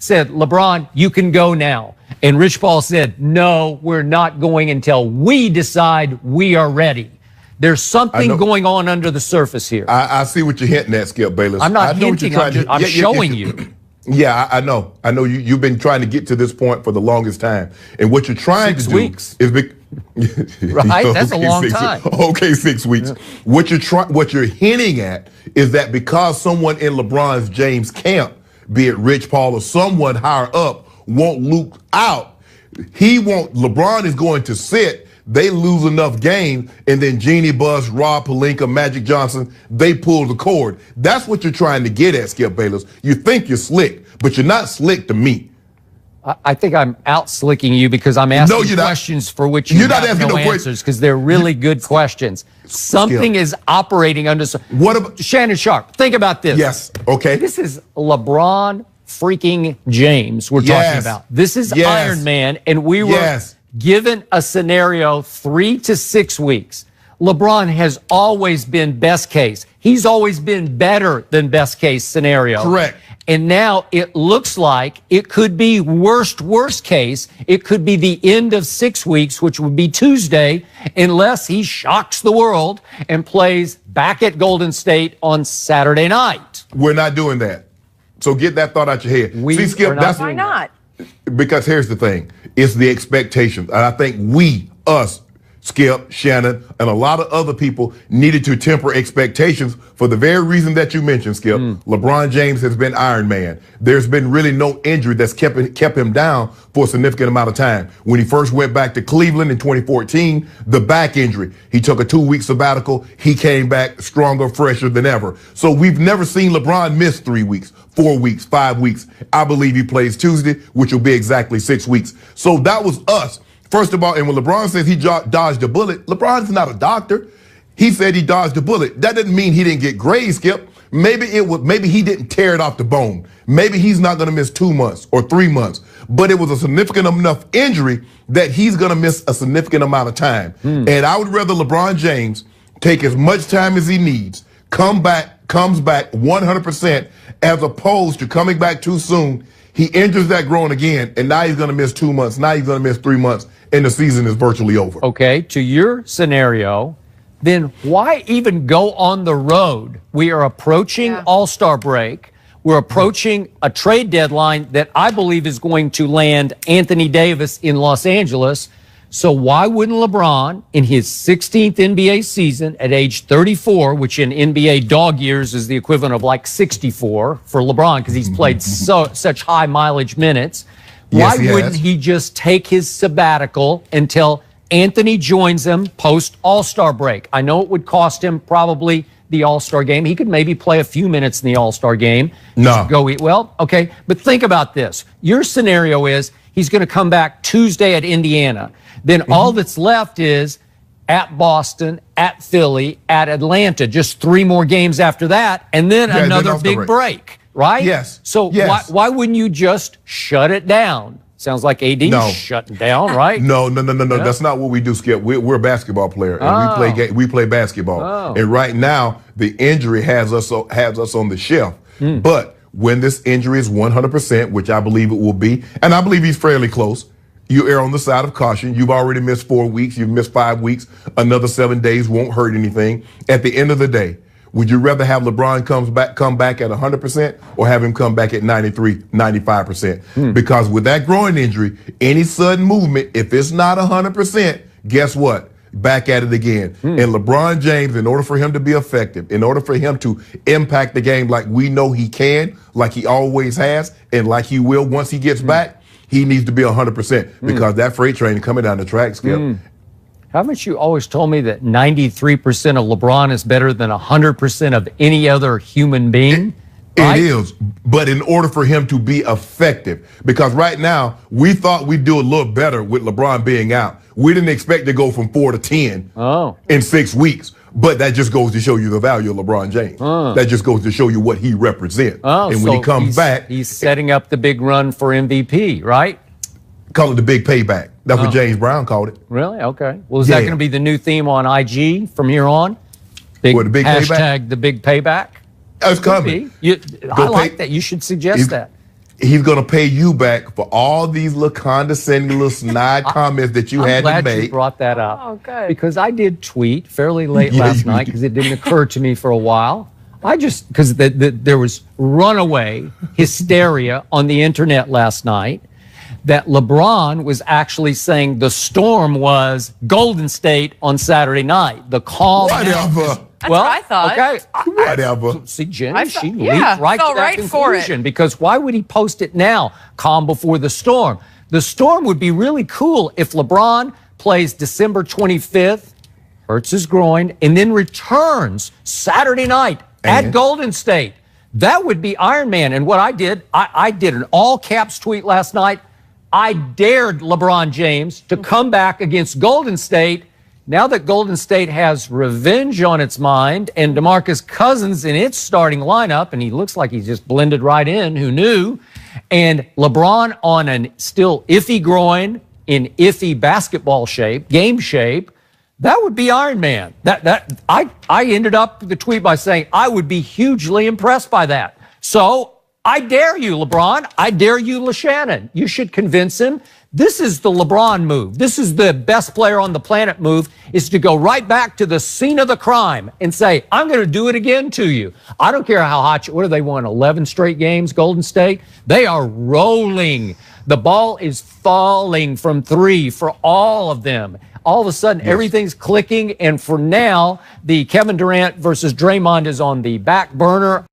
said, LeBron, you can go now. And Rich Paul said, no, we're not going until we decide we are ready. There's something going on under the surface here. I see what you're hinting at, Skip Bayless. I'm not hinting, I'm showing you. Yeah, I know. I know you've been trying to get to this point for the longest time. And what you're trying to do is right? That's a long time. Okay, 6 weeks. Yeah. What you're hinting at is that because someone in LeBron James' camp, be it Rich Paul or someone higher up, won't Luke out, LeBron is going to sit. They lose enough games, and then Jeannie Buss, Rob Pelinka, Magic Johnson, they pull the cord. That's what you're trying to get at, Skip Bayless. You think you're slick, but you're not slick to me. I think I'm out-slicking you because I'm asking questions for which you have no answers because they're really good questions. Something is operating under... What about... Shannon Sharp, think about this. Yes, okay. This is LeBron freaking James we're talking about. This is Iron Man, and we were... Given a scenario 3 to 6 weeks, LeBron has always been best case. He's always been better than best case scenario. Correct. And now it looks like it could be worst case. It could be the end of 6 weeks, which would be Tuesday, unless he shocks the world and plays back at Golden State on Saturday night. We're not doing that. So get that thought out your head. See, Skip, why not? Because here's the thing. It's the expectations. And I think us, Skip, Shannon, and a lot of other people needed to temper expectations for the very reason that you mentioned, Skip. LeBron James has been Iron Man. There's been really no injury that's kept him down for a significant amount of time. When he first went back to Cleveland in 2014, the back injury, he took a 2-week sabbatical. He came back stronger, fresher than ever. So we've never seen LeBron miss 3 weeks, 4 weeks, 5 weeks. I believe he plays Tuesday, which will be exactly 6 weeks. So that was us. First of all, and when LeBron says he dodged a bullet, LeBron's not a doctor. He said he dodged a bullet. That doesn't mean he didn't get grazed, Skip. Maybe he didn't tear it off the bone. Maybe he's not going to miss 2 months or 3 months. But it was a significant enough injury that he's going to miss a significant amount of time. And I would rather LeBron James take as much time as he needs, comes back 100%, as opposed to coming back too soon. He injures that groin again, and now he's going to miss 2 months. Now he's going to miss 3 months, and the season is virtually over. Okay, to your scenario, then why even go on the road? We are approaching All-Star break. We're approaching a trade deadline that I believe is going to land Anthony Davis in Los Angeles. So why wouldn't LeBron, in his 16th NBA season at age 34, which in NBA dog years is the equivalent of like 64 for LeBron because he's played such high mileage minutes, why wouldn't he just take his sabbatical until Anthony joins him post All-Star break? I know it would cost him probably the All-Star game. He could maybe play a few minutes in the All-Star game. No. Go eat well. Okay, but think about this. Your scenario is he's going to come back Tuesday at Indiana. Then all that's left is at Boston, at Philly, at Atlanta. Just 3 more games after that, and then another big break, right? Yes. So why wouldn't you just shut it down? Sounds like AD shutting down, right? No. That's not what we do, Skip. We're a basketball player, and we play basketball. And right now, the injury has us on the shelf. But when this injury is 100%, which I believe it will be, and I believe he's fairly close, you err on the side of caution. You've already missed 4 weeks. You've missed 5 weeks. Another 7 days won't hurt anything. At the end of the day, would you rather have LeBron come back at 100% or have him come back at 93, 95%? Because with that groin injury, any sudden movement, if it's not 100%, guess what? Back at it again. And LeBron James, in order for him to be effective, in order for him to impact the game like we know he can, like he always has, and like he will once he gets back, he needs to be 100% because that freight train is coming down the track, Skip. Haven't you always told me that 93% of LeBron is better than 100% of any other human being? It is, but in order for him to be effective, because right now we thought we'd do a little better with LeBron being out. We didn't expect to go from 4 to 10 in 6 weeks. But that just goes to show you the value of LeBron James. That just goes to show you what he represents. And when he comes back, he's setting up the big run for MVP, right? Call it the big payback. That's what James Brown called it. Really? Okay. Well, is that going to be the new theme on IG from here on? The big hashtag payback? The big payback? It's coming. I like that. You should suggest that. he's going to pay you back for all these little condescending, little snide comments that you had to I'm glad make. you brought that up. Oh, good. Because I did tweet fairly late Yeah, last you night did. because it didn't occur to me for a while. Because there was runaway hysteria on the internet last night that LeBron was actually saying the storm was Golden State on Saturday night. The calm. Whatever. That's what I thought. Okay. Whatever. See, Jenny, I she thought- yeah, leaped right to fell that right for it. conclusion because why would he post it now? Calm before the storm. The storm would be really cool if LeBron plays December 25th, hurts his groin, and then returns Saturday night at Golden State. That would be Iron Man. And what I did an all caps tweet last night. I dared LeBron James to come back against Golden State. Now that Golden State has revenge on its mind and DeMarcus Cousins in its starting lineup, and he looks like he's just blended right in, who knew? And LeBron on an still iffy groin, in iffy basketball shape, game shape, that would be Iron Man. I ended up the tweet by saying I would be hugely impressed by that. So I dare you, LeBron. I dare you, Shannon. You should convince him. This is the LeBron move. This is the best player on the planet move, is to go right back to the scene of the crime and say, I'm going to do it again to you. I don't care how hot what do they won, 11 straight games, Golden State? They are rolling. The ball is falling from three for all of them. All of a sudden, everything's clicking. And for now, the Kevin Durant versus Draymond is on the back burner.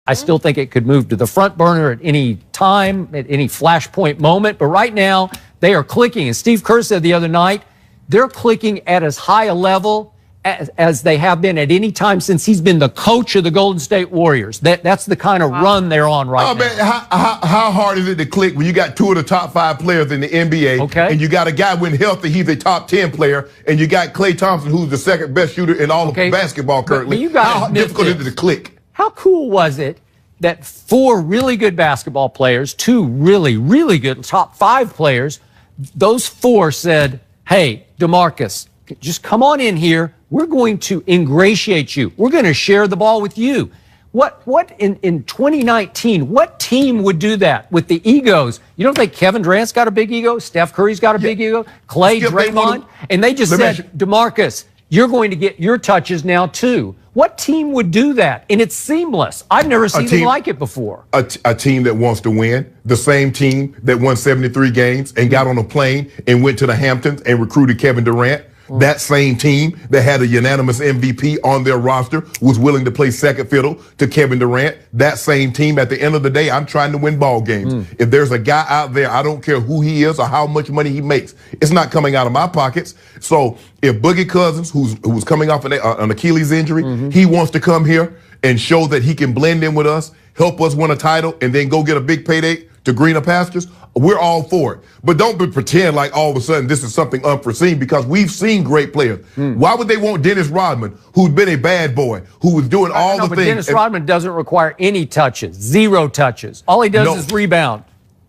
I still think it could move to the front burner at any time, at any flashpoint moment. But right now, they are clicking. As Steve Kerr said the other night, they're clicking at as high a level as they have been at any time since he's been the coach of the Golden State Warriors. That's the kind of run they're on right now. Man, how hard is it to click when you got two of the top 5 players in the NBA, and you got a guy when healthy, he's a top 10 player, and you got Klay Thompson, who's the second best shooter in all of basketball currently. But you gotta how admit difficult this. is it to click? How cool was it that 4 really good basketball players, 2 really, really good top 5 players, those 4 said, hey, DeMarcus, just come on in here. We're going to ingratiate you. We're going to share the ball with you. What in 2019, what team would do that with the egos? You don't think Kevin Durant's got a big ego? Steph Curry's got a big ego? Clay, Draymond? And they just said, DeMarcus, you're going to get your touches now too. What team would do that? And it's seamless. I've never seen anything like it before. A team that wants to win, the same team that won 73 games and got on a plane and went to the Hamptons and recruited Kevin Durant. That same team that had a unanimous MVP on their roster was willing to play second fiddle to Kevin Durant. That same team, at the end of the day, I'm trying to win ball games. If there's a guy out there, I don't care who he is or how much money he makes, it's not coming out of my pockets. So if Boogie Cousins, who's coming off an Achilles injury, he wants to come here and show that he can blend in with us, help us win a title, and then go get a big payday to greener pastures, we're all for it. But don't pretend like all of a sudden this is something unforeseen, because we've seen great players. Why would they want Dennis Rodman, who's been a bad boy, who was doing all the but things? Dennis Rodman doesn't require any touches, 0 touches. All he does is rebound.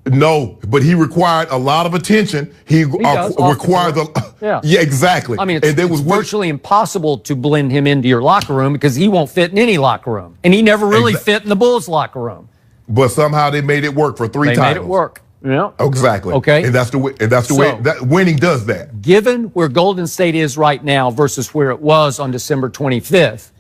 No, but he required a lot of attention. He required yeah, exactly. I mean, it's virtually impossible to blend him into your locker room because he won't fit in any locker room, and he never really fit in the Bulls locker room. But somehow they made it work for 3 titles. They made it work. Yeah. Exactly. Okay. And that's the way. And that's the way that winning does that. Given where Golden State is right now versus where it was on December 25th,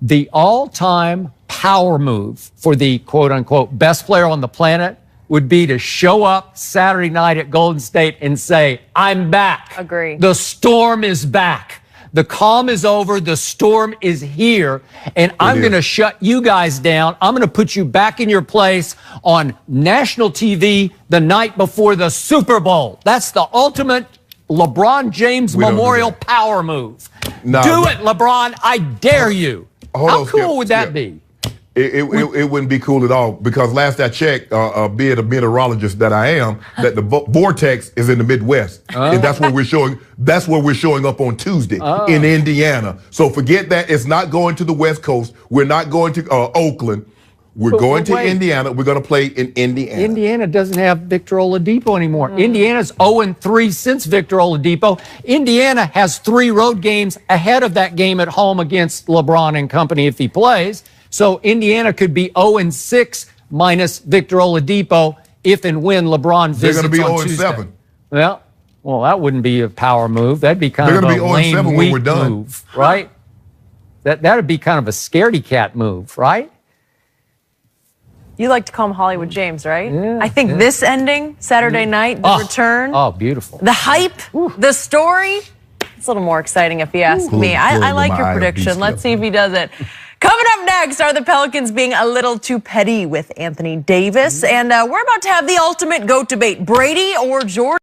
the all-time power move for the quote-unquote best player on the planet would be to show up Saturday night at Golden State and say, I'm back. Agree. The storm is back. The calm is over. The storm is here. And I'm going to shut you guys down. I'm going to put you back in your place on national TV the night before the Super Bowl. That's the ultimate LeBron James Memorial power move. Do it, LeBron. I dare you. How cool would that be? It wouldn't be cool at all, because last I checked, being a meteorologist that I am, that the vortex is in the Midwest, and that's where we're showing. That's where we're showing up on Tuesday in Indiana. So forget that. It's not going to the West Coast. We're not going to Oakland. We're going to Indiana. We're going to play in Indiana. Indiana doesn't have Victor Oladipo anymore. Indiana's 0-3 since Victor Oladipo. Indiana has 3 road games ahead of that game at home against LeBron and company if he plays. So Indiana could be 0-6 minus Victor Oladipo if and when LeBron They're visits going to be on 0-7. Tuesday. Well, that wouldn't be a power move. That'd be kind They're of gonna a be 0-7 lame, when weak we're done. move, right? That'd be kind of a scaredy cat move, right? You like to call him Hollywood James, right? Yeah, I think this ending, Saturday night, the return, Oh, beautiful. the hype, the story, it's a little more exciting if you ask me. I like your prediction. Let's see if he does it. Coming up next, are the Pelicans being a little too petty with Anthony Davis? And we're about to have the ultimate GOAT debate, Brady or Jordan.